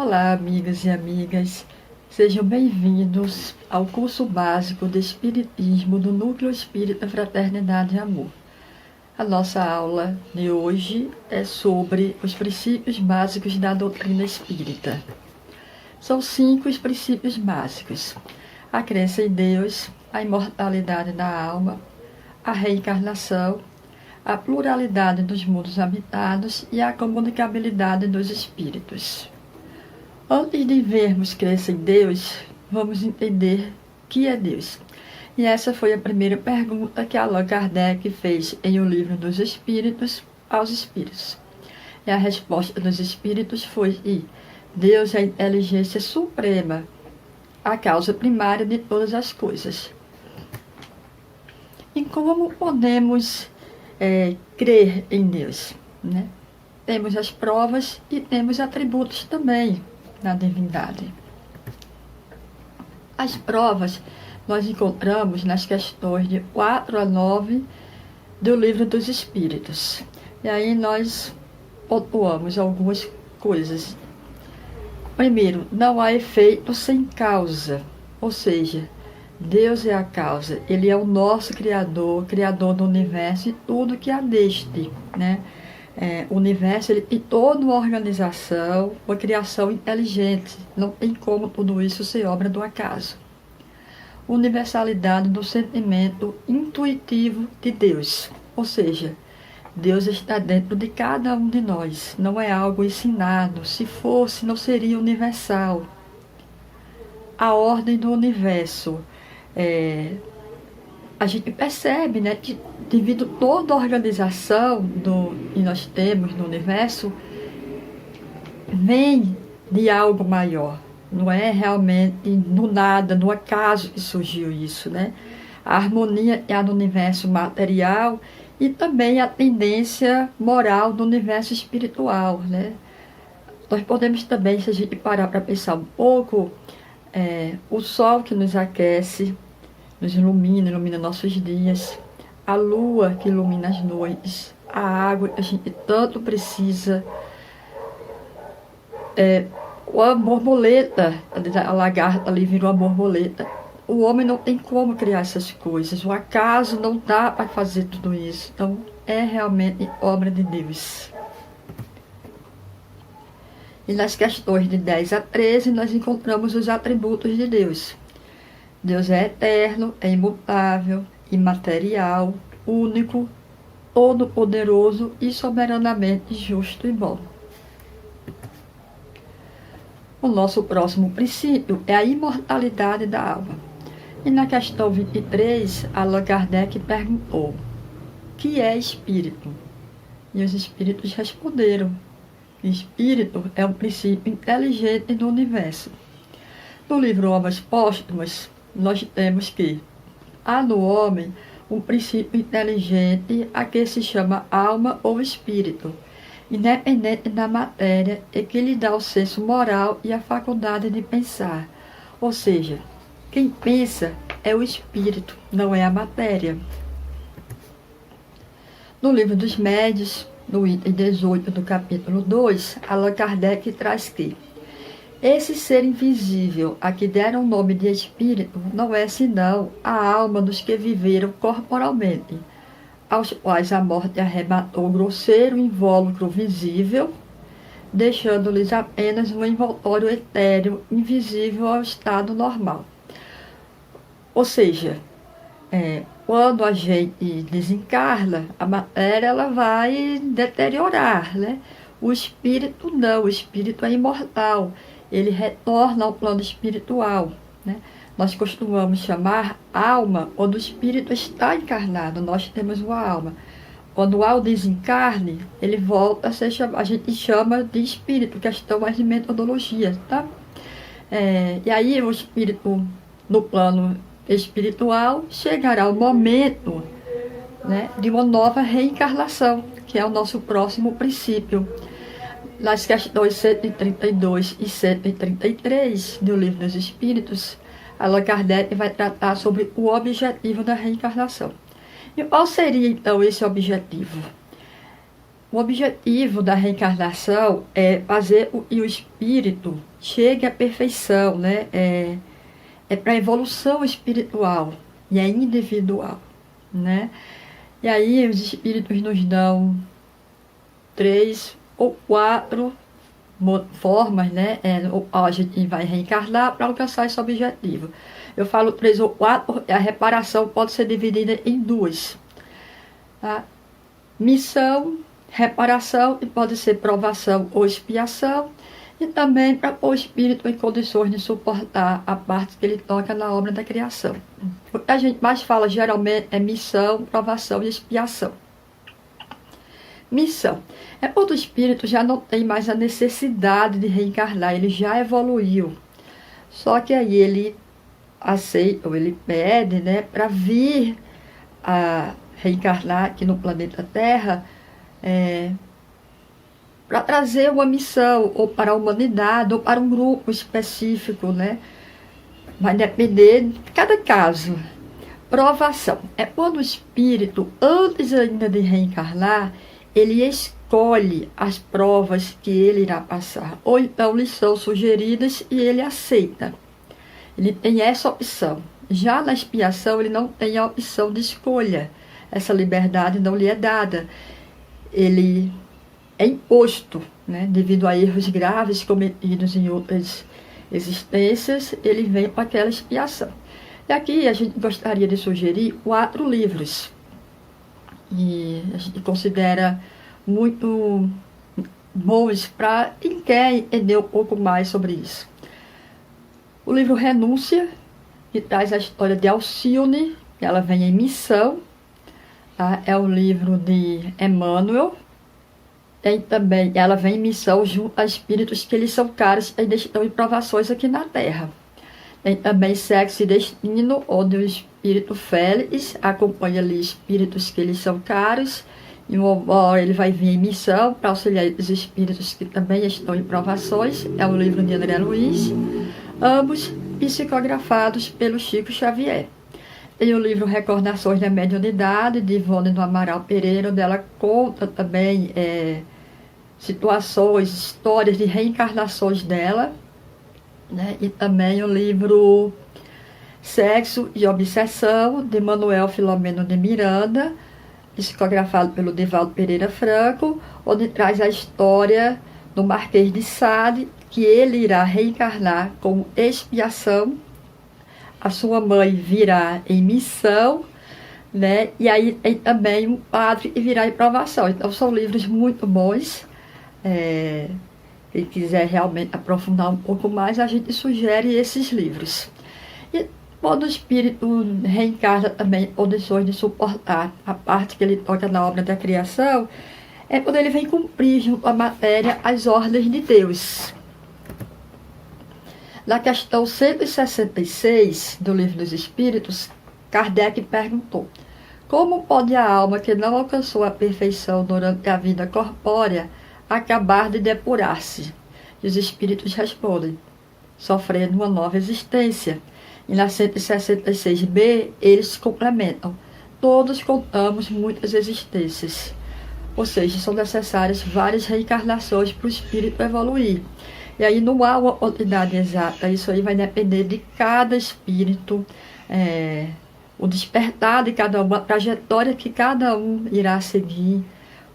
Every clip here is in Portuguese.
Olá, amigas e amigas. Sejam bem-vindos ao curso básico de Espiritismo do Núcleo Espírita Fraternidade e Amor. A nossa aula de hoje é sobre os princípios básicos da doutrina espírita. São 5 os princípios básicos: a crença em Deus, a imortalidade da alma, a reencarnação, a pluralidade dos mundos habitados e a comunicabilidade dos espíritos. Antes de vermos crença em Deus, vamos entender o que é Deus. E essa foi a primeira pergunta que Allan Kardec fez em O Livro dos Espíritos aos Espíritos. E a resposta dos Espíritos foi que Deus é a inteligência suprema, a causa primária de todas as coisas. E como podemos crer em Deus, né? Temos as provas e temos atributos também da divindade. As provas nós encontramos nas questões de 4 a 9 do Livro dos Espíritos. E aí nós pontuamos algumas coisas. Primeiro, não há efeito sem causa, ou seja, Deus é a causa, Ele é o nosso Criador, Criador do universo e tudo que há deste, né? O universo ele tem toda uma organização, uma criação inteligente. Não tem como tudo isso ser obra do acaso. Universalidade do sentimento intuitivo de Deus. Ou seja, Deus está dentro de cada um de nós. Não é algo ensinado. Se fosse, não seria universal. A ordem do universo. A gente percebe, né, que devido a toda a organização que nós temos no universo, vem de algo maior. Não é realmente no nada, no acaso que surgiu isso, né? A harmonia é do universo material e também a tendência moral do universo espiritual, né? Nós podemos também, se a gente parar para pensar um pouco, o sol que nos aquece, nos ilumina nossos dias, a lua que ilumina as noites, a água que a gente tanto precisa, a borboleta, a lagarta ali virou a borboleta. O homem não tem como criar essas coisas, o acaso não dá para fazer tudo isso, então é realmente obra de Deus. E nas questões de 10 a 13 nós encontramos os atributos de Deus. Deus é eterno, é imutável, imaterial, único, todo-poderoso e soberanamente justo e bom. O nosso próximo princípio é a imortalidade da alma. E na questão 23, Allan Kardec perguntou: o que é espírito? E os espíritos responderam: espírito é um princípio inteligente do universo. No livro Obras Póstumas, nós temos que há no homem um princípio inteligente a que se chama alma ou espírito, independente da matéria, e que lhe dá o senso moral e a faculdade de pensar. Ou seja, quem pensa é o espírito, não é a matéria. No livro dos Médiuns, no item 18 do capítulo 2, Allan Kardec traz que esse ser invisível, a que deram o nome de espírito, não é senão a alma dos que viveram corporalmente, aos quais a morte arrebatou o grosseiro invólucro visível, deixando-lhes apenas um envoltório etéreo, invisível ao estado normal. Ou seja, quando a gente desencarna, a matéria ela vai deteriorar, né? O espírito não, o espírito é imortal. Ele retorna ao plano espiritual, né? Nós costumamos chamar alma quando o espírito está encarnado, nós temos uma alma. Quando há o desencarne, ele volta a ser chamado, a gente chama de espírito, questão mais de metodologia, tá? E aí o espírito, no plano espiritual, chegará o momento, né, de uma nova reencarnação, que é o nosso próximo princípio. Nas questões 132 e 133 do Livro dos Espíritos, Allan Kardec vai tratar sobre o objetivo da reencarnação. E qual seria, então, esse objetivo? O objetivo da reencarnação é fazer o que o espírito chegue à perfeição, né? É para a evolução espiritual e é individual, né? E aí os espíritos nos dão 3 ou 4 formas, né? A gente vai reencarnar para alcançar esse objetivo. Eu falo 3 ou 4 porque a reparação pode ser dividida em 2. Tá? Missão, reparação, e pode ser provação ou expiação, e também para o espírito em condições de suportar a parte que ele toca na obra da criação. O que a gente mais fala geralmente é missão, provação e expiação. Missão é quando o espírito já não tem mais a necessidade de reencarnar, ele já evoluiu. Só que aí ele aceita, ou ele pede, né, para vir a reencarnar aqui no planeta Terra, para trazer uma missão, ou para a humanidade, ou para um grupo específico, né? Vai depender de cada caso. Provação é quando o espírito, antes ainda de reencarnar, ele escolhe as provas que ele irá passar, ou então lhe são sugeridas e ele aceita. Ele tem essa opção. Já na expiação, ele não tem a opção de escolha. Essa liberdade não lhe é dada. Ele é imposto, né? Devido a erros graves cometidos em outras existências, ele vem com aquela expiação. E aqui a gente gostaria de sugerir 4 livros. E a gente considera muito bons para quem quer entender um pouco mais sobre isso. O livro Renúncia, que traz a história de Alcione, que ela vem em missão. Tá? É o livro de Emmanuel. Tem também, ela vem em missão junto a espíritos que eles são caros e ainda estão em provações aqui na Terra. Tem também Sexo e Destino, onde o espírito Félix acompanha ali espíritos que eles são caros. E ele vai vir em missão para auxiliar os espíritos que também estão em provações. É o livro de André Luiz, ambos psicografados pelo Chico Xavier. Tem o livro Recordações da Mediunidade, de Ivone do Amaral Pereira, onde ela conta também situações, histórias de reencarnações dela. Né? E também o livro Sexo e Obsessão, de Manuel Filomeno de Miranda, psicografado pelo Divaldo Pereira Franco, onde traz a história do Marquês de Sade, que ele irá reencarnar como expiação. A sua mãe virá em missão, né? E aí tem também um padre que virá em provação. Então são livros muito bons. Quem quiser realmente aprofundar um pouco mais, a gente sugere esses livros. E quando o espírito reencarna também em condições de suportar a parte que ele toca na obra da criação, é quando ele vem cumprir junto à matéria as ordens de Deus. Na questão 166 do Livro dos Espíritos, Kardec perguntou: como pode a alma que não alcançou a perfeição durante a vida corpórea acabar de depurar-se? E os espíritos respondem: sofrendo uma nova existência. E na 166b, eles complementam: todos contamos muitas existências. Ou seja, são necessárias várias reencarnações para o espírito evoluir. E aí não há uma quantidade exata, isso aí vai depender de cada espírito, o despertar de cada um, a trajetória que cada um irá seguir,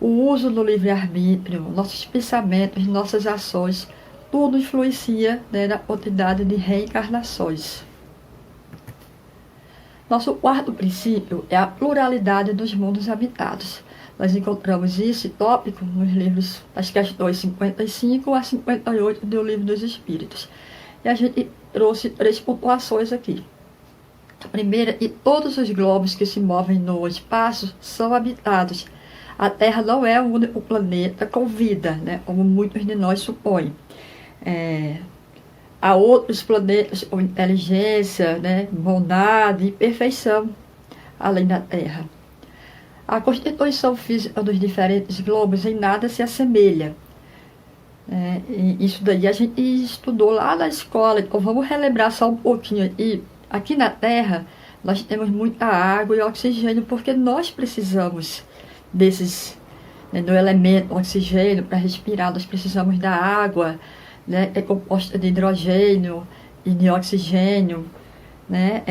o uso do livre-arbítrio, nossos pensamentos, nossas ações, tudo influencia, né, na quantidade de reencarnações. Nosso quarto princípio é a pluralidade dos mundos habitados. Nós encontramos esse tópico nos livros, as questões 55 a 58 do Livro dos Espíritos. E a gente trouxe 3 pontuações aqui. A primeira, e todos os globos que se movem no espaço são habitados. A Terra não é o único planeta com vida, né, como muitos de nós supõem. Há outros planetas com inteligência, né, bondade e perfeição, além da Terra. A constituição física dos diferentes globos em nada se assemelha. E isso daí a gente estudou lá na escola, então vamos relembrar só um pouquinho aqui. Aqui na Terra, nós temos muita água e oxigênio, porque nós precisamos né, do elemento oxigênio. Para respirar nós precisamos da água, né, é composta de hidrogênio e de oxigênio, né?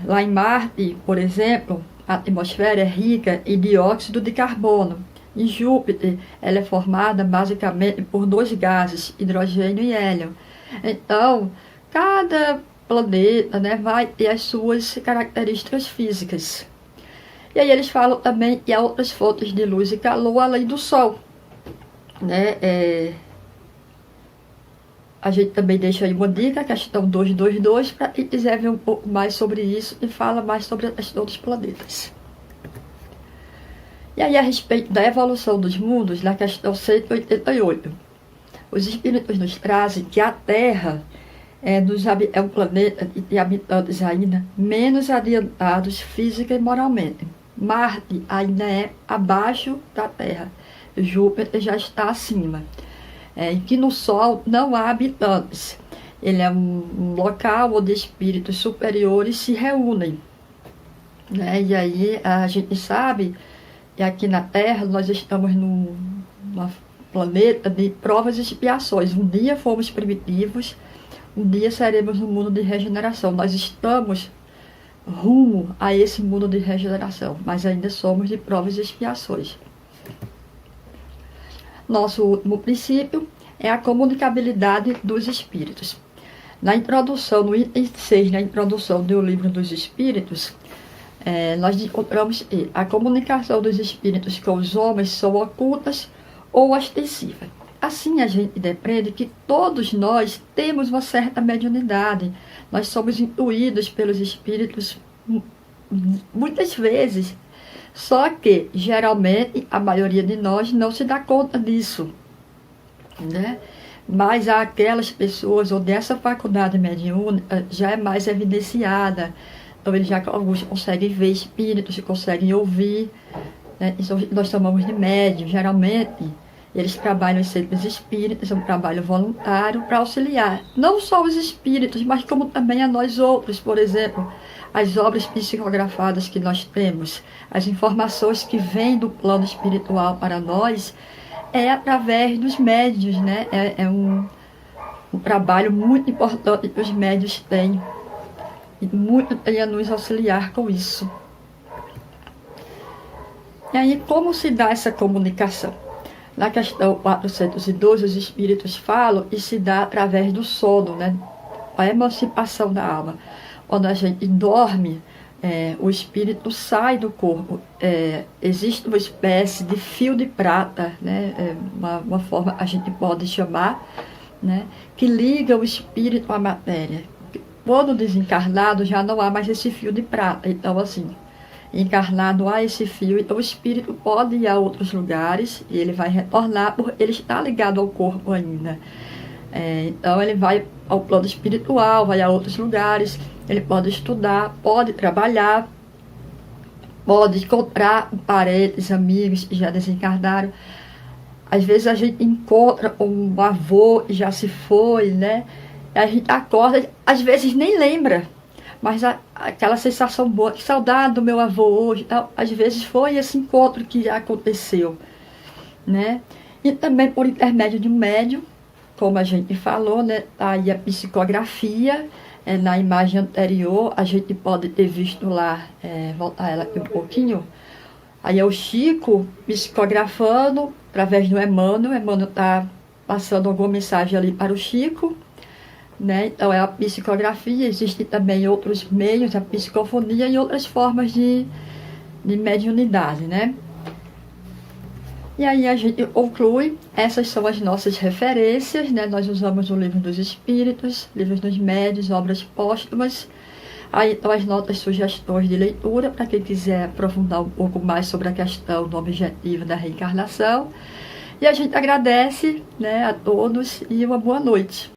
Lá em Marte, por exemplo, a atmosfera é rica em dióxido de carbono. Em Júpiter, ela é formada basicamente por dois gases, hidrogênio e hélio. Então, cada planeta, né, vai ter as suas características físicas. E aí eles falam também que há outras fontes de luz e calor além do Sol, né? A gente também deixa aí uma dica, a questão 222, para quem quiser ver um pouco mais sobre isso e fala mais sobre a questão dos planetas. E aí, a respeito da evolução dos mundos, na questão 188, os espíritos nos trazem que a Terra é um planeta que tem habitantes ainda menos adiantados física e moralmente. Marte ainda é abaixo da Terra, Júpiter já está acima. Em que no Sol não há habitantes. Ele é um local onde espíritos superiores se reúnem, né? E aí a gente sabe que aqui na Terra nós estamos num planeta de provas e expiações. Um dia fomos primitivos, um dia seremos no mundo de regeneração. Nós estamos rumo a esse mundo de regeneração, mas ainda somos de provas e expiações. Nosso último princípio é a comunicabilidade dos espíritos. Na introdução, no item 6, na introdução do Livro dos Espíritos, nós encontramos que a comunicação dos espíritos com os homens são ocultas ou ostensivas. Assim, a gente depreende que todos nós temos uma certa mediunidade. Nós somos intuídos pelos espíritos muitas vezes. Só que, geralmente, a maioria de nós não se dá conta disso, né? Mas há aquelas pessoas onde essa faculdade mediúnica já é mais evidenciada. Então, eles alguns conseguem ver espíritos, conseguem ouvir, né? Isso nós chamamos de médium. Geralmente, eles trabalham em centros espíritas, é um trabalho voluntário para auxiliar. Não só os espíritos, mas como também a nós outros, por exemplo. As obras psicografadas que nós temos, as informações que vêm do plano espiritual para nós, é através dos médiuns, né? É um trabalho muito importante que os médiuns têm, e muito tem a nos auxiliar com isso. E aí, como se dá essa comunicação? Na questão 402, os espíritos falam e se dá através do sono, né? A emancipação da alma. Quando a gente dorme, o espírito sai do corpo. Existe uma espécie de fio de prata, né? Uma forma a gente pode chamar, né? Que liga o espírito à matéria. Quando desencarnado, já não há mais esse fio de prata. Então, assim, encarnado há esse fio, então o espírito pode ir a outros lugares e ele vai retornar, porque ele está ligado ao corpo ainda. Então ele vai ao plano espiritual, vai a outros lugares, ele pode estudar, pode trabalhar, pode encontrar parentes, amigos que já desencarnaram. Às vezes a gente encontra um avô que já se foi, né? A gente acorda, às vezes nem lembra, mas aquela sensação boa, que saudade do meu avô hoje, às vezes foi esse encontro que já aconteceu, né? E também por intermédio de um médium, como a gente falou, né? Aí a psicografia, na imagem anterior, a gente pode ter visto lá, voltar ela aqui um pouquinho, aí é o Chico psicografando através do Emmanuel. O Emmanuel está passando alguma mensagem ali para o Chico, né? Então é a psicografia. Existem também outros meios, a psicofonia e outras formas de mediunidade, né? E aí a gente conclui, essas são as nossas referências, né? Nós usamos o Livro dos Espíritos, Livros dos Médiuns, obras póstumas. Aí estão as notas, sugestões de leitura, para quem quiser aprofundar um pouco mais sobre a questão do objetivo da reencarnação. E a gente agradece, né, a todos e uma boa noite.